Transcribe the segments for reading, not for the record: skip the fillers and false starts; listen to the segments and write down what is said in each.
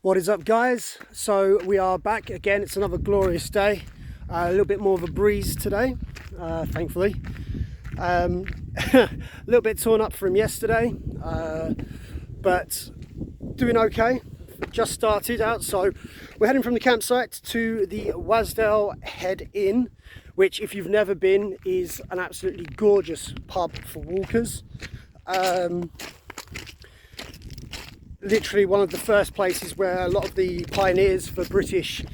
What is up, guys? So we are back again. It's another glorious day. A little bit more of a breeze today, thankfully. A little bit torn up from yesterday, but doing okay. Just started out, so we're heading from the campsite to the Wasdale Head Inn, which, if you've never been, is an absolutely gorgeous pub for walkers. Literally one of the first places where a lot of the pioneers for British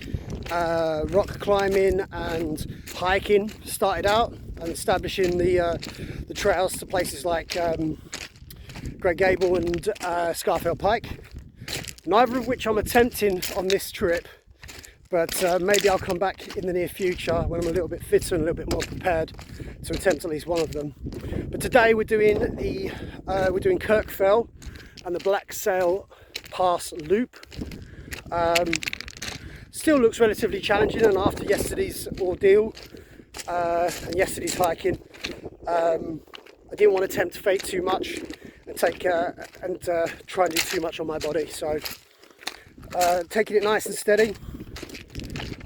rock climbing and hiking started out, and establishing the trails to places like Great Gable and Scafell Pike. Neither of which I'm attempting on this trip, but maybe I'll come back in the near future when I'm a little bit fitter and a little bit more prepared to attempt at least one of them. But today we're doing Kirk Fell and the Black Sail Pass loop. Still looks relatively challenging, and after yesterday's ordeal and yesterday's hiking, I didn't want to tempt fate too much and try and do too much on my body. So taking it nice and steady.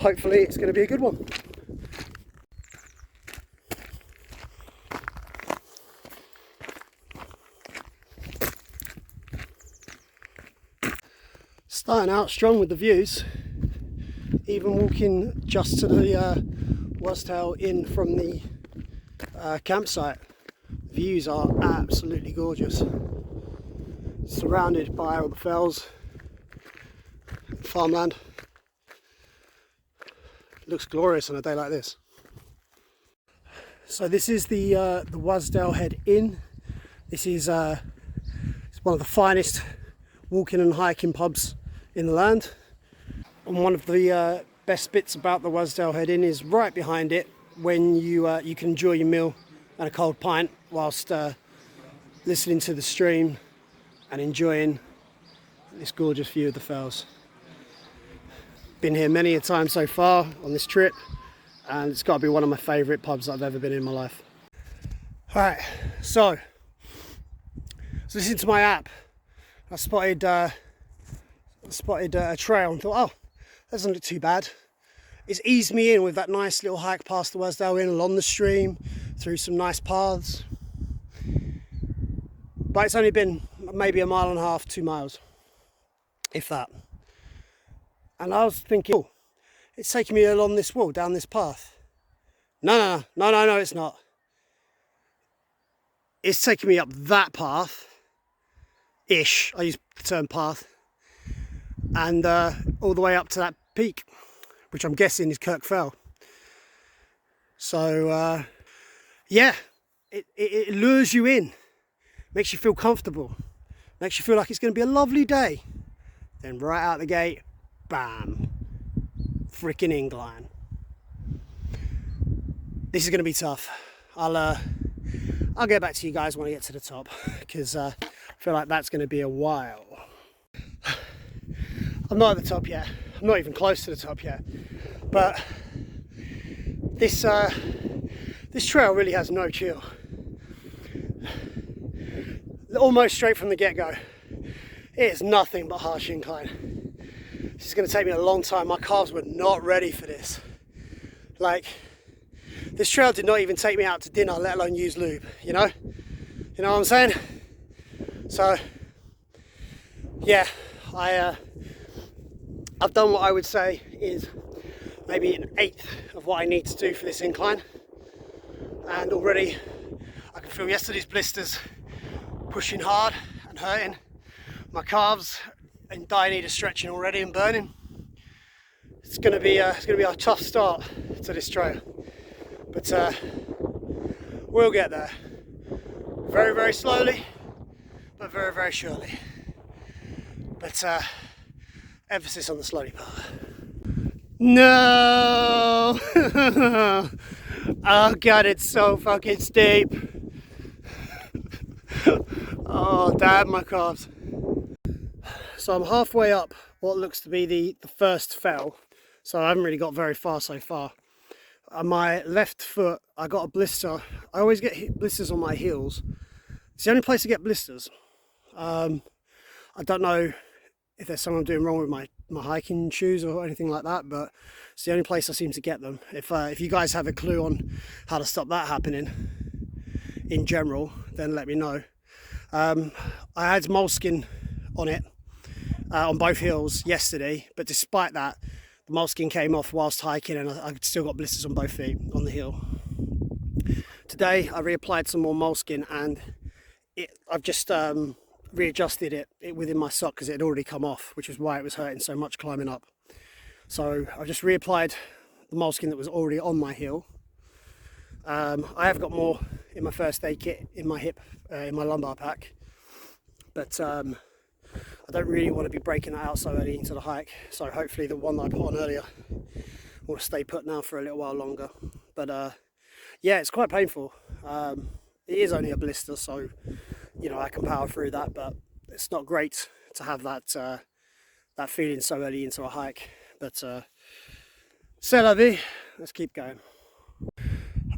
Hopefully it's going to be a good one. Starting out strong with the views, even walking just to the Wasdale Inn from the campsite. The views are absolutely gorgeous. Surrounded by all the fells, farmland. Looks glorious on a day like this. So this is the Wasdale Head Inn. This is it's one of the finest walking and hiking pubs in the land, and one of the best bits about the Wasdale Head Inn is right behind it, when you can enjoy your meal and a cold pint whilst listening to the stream and enjoying this gorgeous view of the fells. Been here many a time so far on this trip, and it's got to be one of my favourite pubs I've ever been in my life. Alright, so listening to my app, I spotted a trail and thought, oh, that doesn't look too bad. It's eased me in with that nice little hike past the Wasdale Inn, along the stream, through some nice paths. But it's only been maybe 1.5 miles, 2 miles, if that. And I was thinking, oh, it's taking me along this wall, down this path. No, it's not. It's taking me up that path-ish, I use the term path, and all the way up to that peak, which I'm guessing is Kirk Fell. So yeah, it lures you in, makes you feel comfortable, makes you feel like it's going to be a lovely day. Then right out the gate, bam, freaking incline. This is going to be tough. I'll get back to you guys when I get to the top, because I feel like that's going to be a while. I'm not at the top yet. I'm not even close to the top yet. But this trail really has no chill. Almost straight from the get-go, it is nothing but harsh incline. This is going to take me a long time. My calves were not ready for this. Like, this trail did not even take me out to dinner, let alone use lube, you know? You know what I'm saying? So, yeah, I've done what I would say is maybe 1/8 of what I need to do for this incline. And already I can feel yesterday's blisters pushing hard and hurting. My calves in dire need of stretching already and burning. It's gonna be a tough start to this trail. But we'll get there. Very, very slowly, but very, very surely. But emphasis on the slowly part. No! Oh god, it's so fucking steep. Oh damn, my calves. So I'm halfway up what looks to be the first fell. So I haven't really got very far so far. On my left foot, I got a blister. I always get blisters on my heels. It's the only place to get blisters. I don't know if there's something I'm doing wrong with my hiking shoes or anything like that, but it's the only place I seem to get them. If you guys have a clue on how to stop that happening in general, then let me know. I had moleskin on it on both heels yesterday, but despite that, the moleskin came off whilst hiking, and I still got blisters on both feet on the heel. Today I reapplied some more moleskin, and I've just readjusted it within my sock because it had already come off, which is why it was hurting so much climbing up. So I've just reapplied the moleskin that was already on my heel. I have got more in my first aid kit in my hip, in my lumbar pack, but I don't really want to be breaking that out so early into the hike, so hopefully the one that I put on earlier will stay put now for a little while longer. But yeah, it's quite painful. It is only a blister, so you know I can power through that, but it's not great to have that that feeling so early into a hike. But c'est la vie, let's keep going.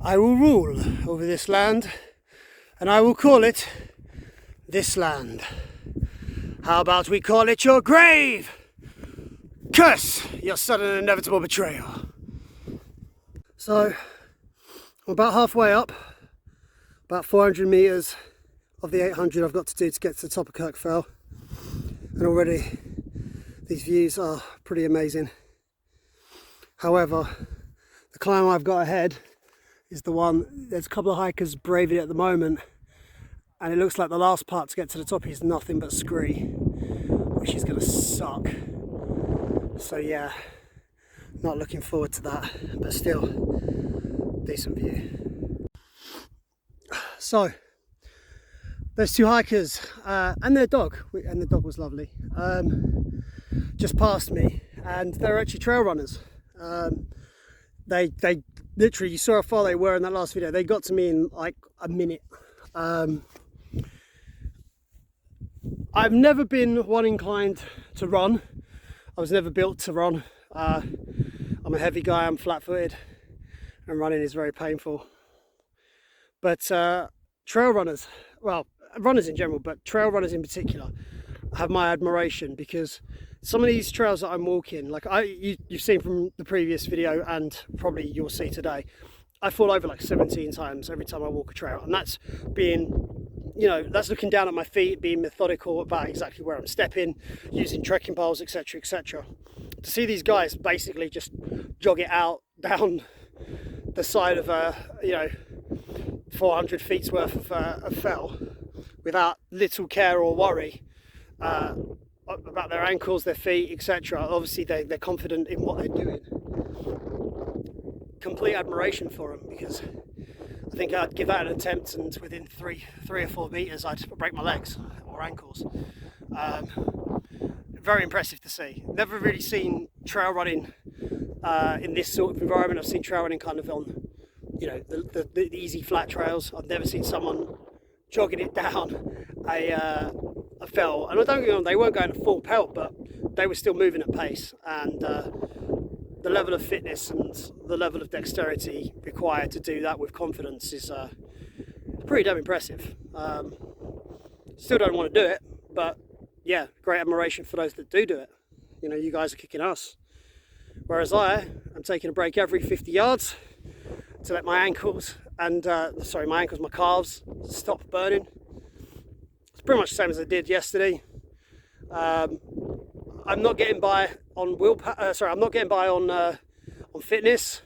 I will rule over this land, and I will call it this land. How about we call it your grave? Curse your sudden and inevitable betrayal. So I'm about halfway up, about 400 meters of the 800 I've got to do to get to the top of Kirk Fell, and already these views are pretty amazing. However, the climb I've got ahead is the one, there's a couple of hikers braving it at the moment, and it looks like the last part to get to the top is nothing but scree, which is going to suck. So yeah, not looking forward to that, but still decent view. So there's two hikers and their dog, and the dog was lovely, just passed me, and they're actually trail runners. They literally, you saw how far they were in that last video. They got to me in like a minute. I've never been one inclined to run. I was never built to run. I'm a heavy guy, I'm flat-footed, and running is very painful. But trail runners, well, runners in general, but trail runners in particular, have my admiration, because some of these trails that I'm walking, like you've seen from the previous video, and probably you'll see today, I fall over like 17 times every time I walk a trail, and that's being, you know, that's looking down at my feet, being methodical about exactly where I'm stepping, using trekking poles, etc, etc. To see these guys basically just jog it out down the side of a, you know, 400 feet's worth of fell without little care or worry about their ankles, their feet, etc. Obviously they're confident in what they're doing. Complete admiration for them, because I think I'd give that an attempt, and within three or 4 meters I'd break my legs or ankles. Very impressive to see. Never really seen trail running in this sort of environment. I've seen trail running kind of on, you know, the easy flat trails. I've never seen someone jogging it down a fell, and I don't get on, they weren't going at full pelt, but they were still moving at pace, and the level of fitness and the level of dexterity required to do that with confidence is pretty damn impressive. Still don't want to do it, but yeah, great admiration for those that do it. You know, you guys are kicking ass, whereas I'm taking a break every 50 yards to let my ankles and my calves stop burning. It's pretty much the same as I did yesterday. I'm not getting by on I'm not getting by on fitness.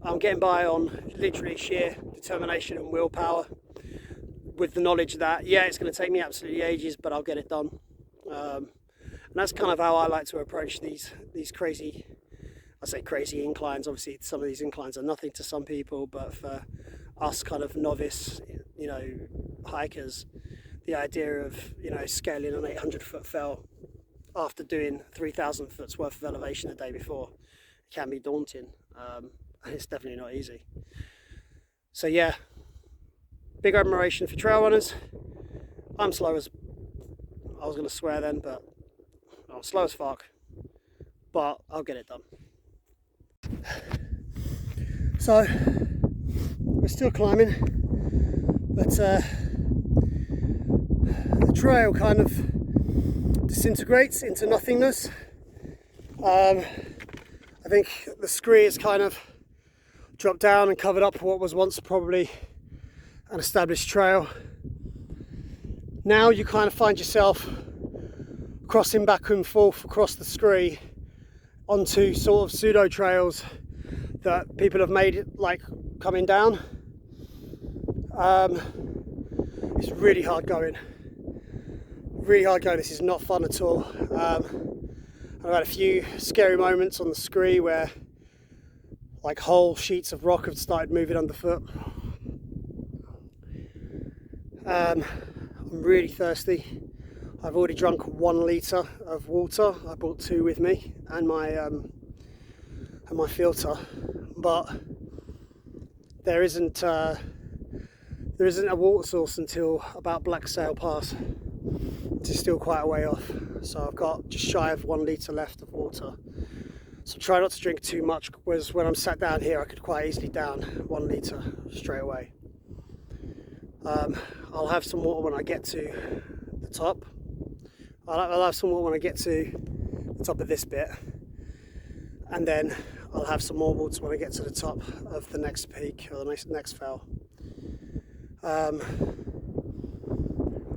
I'm getting by on literally sheer determination and willpower, with the knowledge that, yeah, it's going to take me absolutely ages, but I'll get it done. And that's kind of how I like to approach these crazy, I say crazy inclines. Obviously some of these inclines are nothing to some people, but for us kind of novice, you know, hikers, the idea of, you know, scaling an 800-foot fell after doing 3,000 foot's worth of elevation the day before can be daunting, and it's definitely not easy. So yeah, big admiration for trail runners. I'm slow as, I was going to swear then, but I'm slow as fuck, but I'll get it done. So we're still climbing, but the trail kind of disintegrates into nothingness. I think the scree has kind of dropped down and covered up what was once probably an established trail. Now you kind of find yourself crossing back and forth across the scree onto sort of pseudo trails that people have made, like coming down. It's really hard going. This is not fun at all. I've had a few scary moments on the scree where like whole sheets of rock have started moving underfoot. I'm really thirsty. I've already drunk 1 litre of water. I brought 2 with me and my filter, but there isn't a water source until about Wasdale Pass. It's still quite a way off, so I've got just shy of 1 litre left of water. So try not to drink too much, whereas when I'm sat down here I could quite easily down 1 litre straight away. I'll have some water when I get to the top. I'll have some water when I get to the top of this bit, and then I'll have some more water when I get to the top of the next peak or the next fell.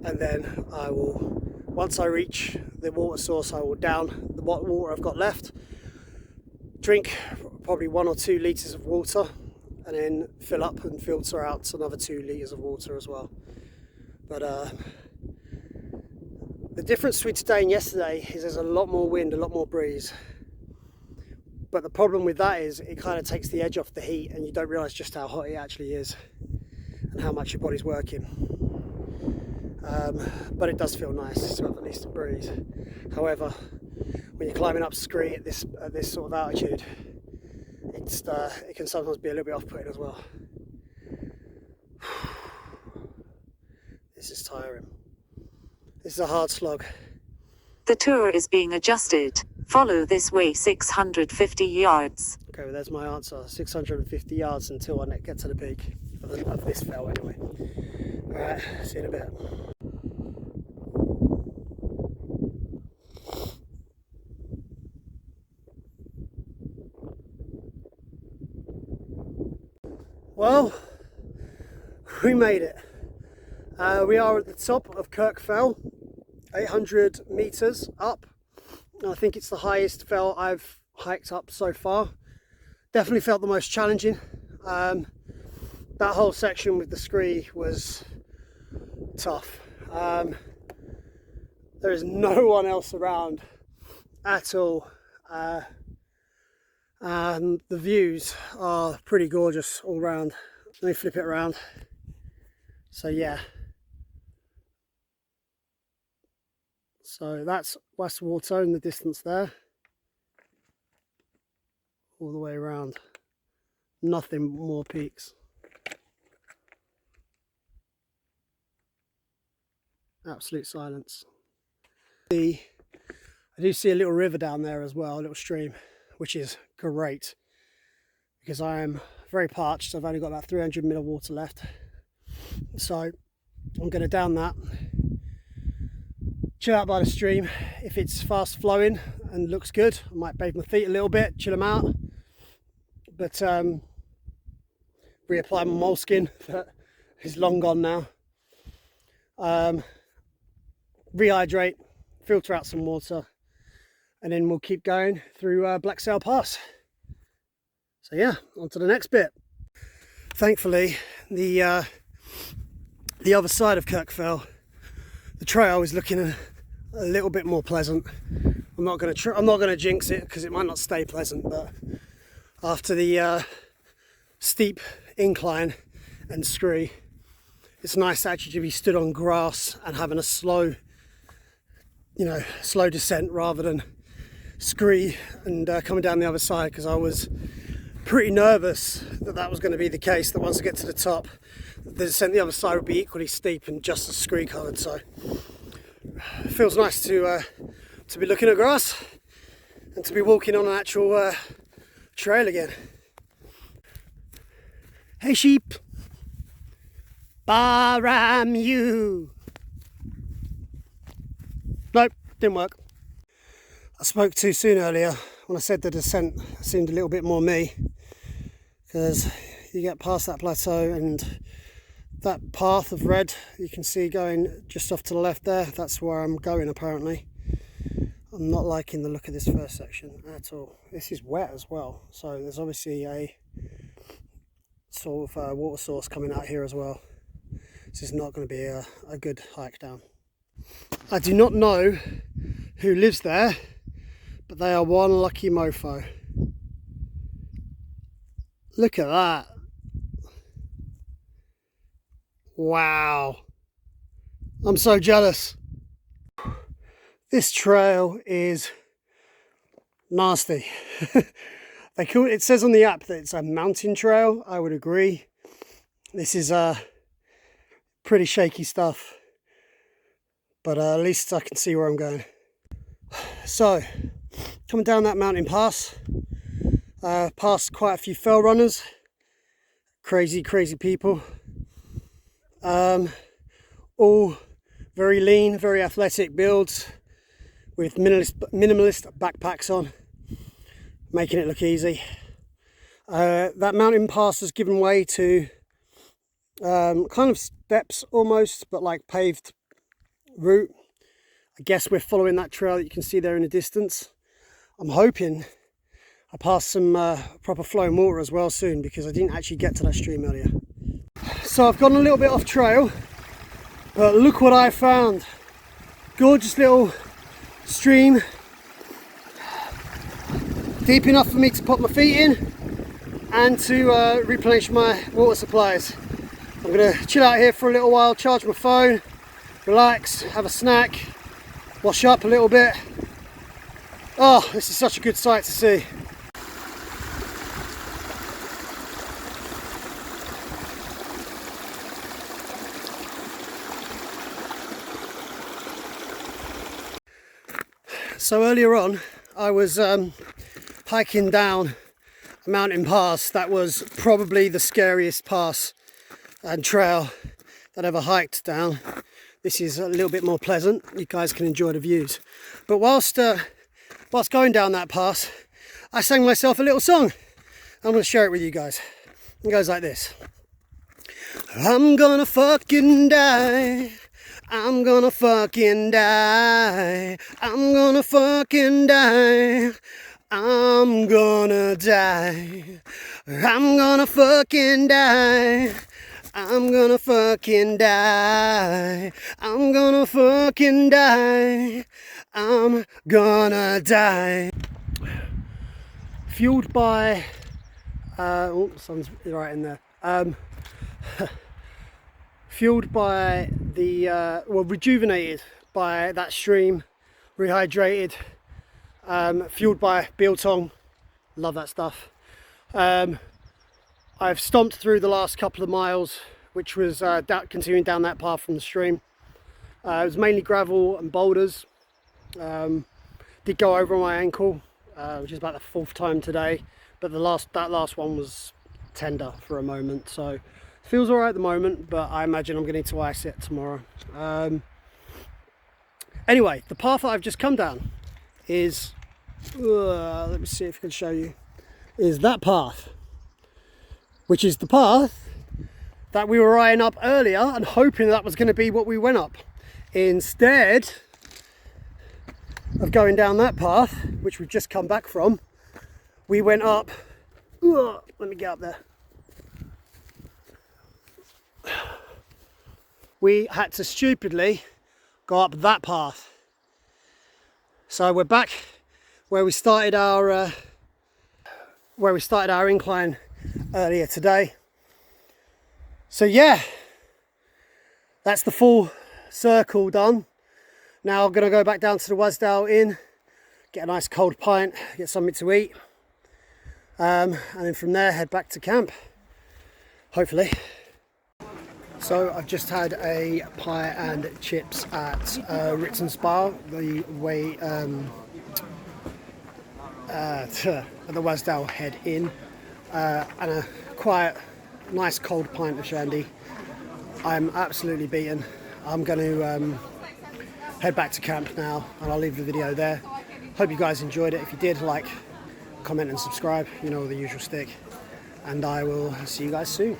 And then I will, once I reach the water source, I will down the water I've got left, drink probably 1 or 2 litres of water, and then fill up and filter out another 2 litres of water as well. But the difference between today and yesterday is there's a lot more wind, a lot more breeze. But the problem with that is it kind of takes the edge off the heat, and you don't realise just how hot it actually is and how much your body's working. But it does feel nice to have at least a breeze. However, when you're climbing up scree at this sort of altitude, it can sometimes be a little bit off-putting as well. This is tiring. This is a hard slog. The tour is being adjusted. Follow this way 650 yards. Okay, well there's my answer. 650 yards until I get to the peak of this fell anyway. Alright, see you in a bit. Well, we made it. We are at the top of Kirk Fell, 800 metres up. I think it's the highest fell I've hiked up so far. Definitely felt the most challenging. That whole section with the scree was tough. There is no one else around at all. And the views are pretty gorgeous all round. Let me flip it around. So yeah. So that's Westwater in the distance there. All the way around. Nothing more peaks. Absolute silence. I do see a little river down there as well, a little stream, which is great because I am very parched. I've only got about 300 ml of water left, so I'm going to down that, chill out by the stream. If it's fast flowing and looks good, I might bathe my feet a little bit, chill them out, but reapply my moleskin that is long gone now. Rehydrate, filter out some water, and then we'll keep going through Wasdale Pass. So yeah, on to the next bit. Thankfully, the other side of Kirk Fell, the trail is looking a little bit more pleasant. I'm not going to jinx it because it might not stay pleasant, but after the steep incline and scree, it's nice actually to be stood on grass and having a slow descent rather than scree and coming down the other side, because I was pretty nervous that was going to be the case, that once I get to the top, the descent the other side would be equally steep and just as scree covered. So it feels nice to be looking at grass and to be walking on an actual trail again. Hey sheep, Baram you. Nope, didn't work. I spoke too soon earlier when I said the descent seemed a little bit more me, because you get past that plateau and that path of red you can see going just off to the left there, that's where I'm going apparently. I'm not liking the look of this first section at all. This is wet as well, so there's obviously a sort of water source coming out here as well. This is not going to be a good hike down. I do not know who lives there, but they are one lucky mofo. Look at that. Wow. I'm so jealous. This trail is nasty. It says on the app that it's a mountain trail. I would agree. This is pretty shaky stuff, but at least I can see where I'm going. So, coming down that mountain pass, past quite a few fell runners, crazy people, all very lean, very athletic builds with minimalist backpacks on, making it look easy. That mountain pass has given way to kind of steps almost, but like paved route. I guess we're following that trail that you can see there in the distance. I'm hoping I pass some proper flowing water as well soon, because I didn't actually get to that stream earlier. So I've gone a little bit off trail, but look what I found. Gorgeous little stream, deep enough for me to put my feet in and to replenish my water supplies. I'm going to chill out here for a little while, charge my phone, relax, have a snack, wash up a little bit. Oh, this is such a good sight to see. So earlier on, I was hiking down a mountain pass that was probably the scariest pass and trail that I ever hiked down. This is a little bit more pleasant. You guys can enjoy the views. But whilst going down that pass, I sang myself a little song. I'm going to share it with you guys. It goes like this. I'm gonna fucking die. I'm gonna fucking die. I'm gonna fucking die. I'm gonna die. I'm gonna fucking die. I'm gonna fucking die. I'm gonna fucking die. I'm gonna die. Fueled by oh, sun's right in there. Fueled by the well, rejuvenated by that stream, rehydrated, fueled by biltong, love that stuff. I've stomped through the last couple of miles, which was continuing down that path from the stream. It was mainly gravel and boulders. Did go over my ankle, which is about the fourth time today, but that last one was tender for a moment, so feels all right at the moment, but I imagine I'm going to need to ice it tomorrow. Anyway, the path that I've just come down is, let me see if I can show you, is that path, which is the path that we were eyeing up earlier and hoping that was going to be what we went up. Instead of going down that path, which we've just come back from, we went up, let me get up there. We had to stupidly go up that path. So we're back where we started our incline earlier today. So yeah, that's the full circle done. Now I'm gonna go back down to the Wasdale Inn, get a nice cold pint, get something to eat, and then from there head back to camp, hopefully. So I've just had a pie and chips at Ritz & Spa, the way at the Wasdale Head Inn, and a quiet, nice cold pint of shandy. I'm absolutely beaten. I'm going to head back to camp now, and I'll leave the video there. Hope you guys enjoyed it. If you did, like, comment and subscribe, you know, the usual stick, and I will see you guys soon.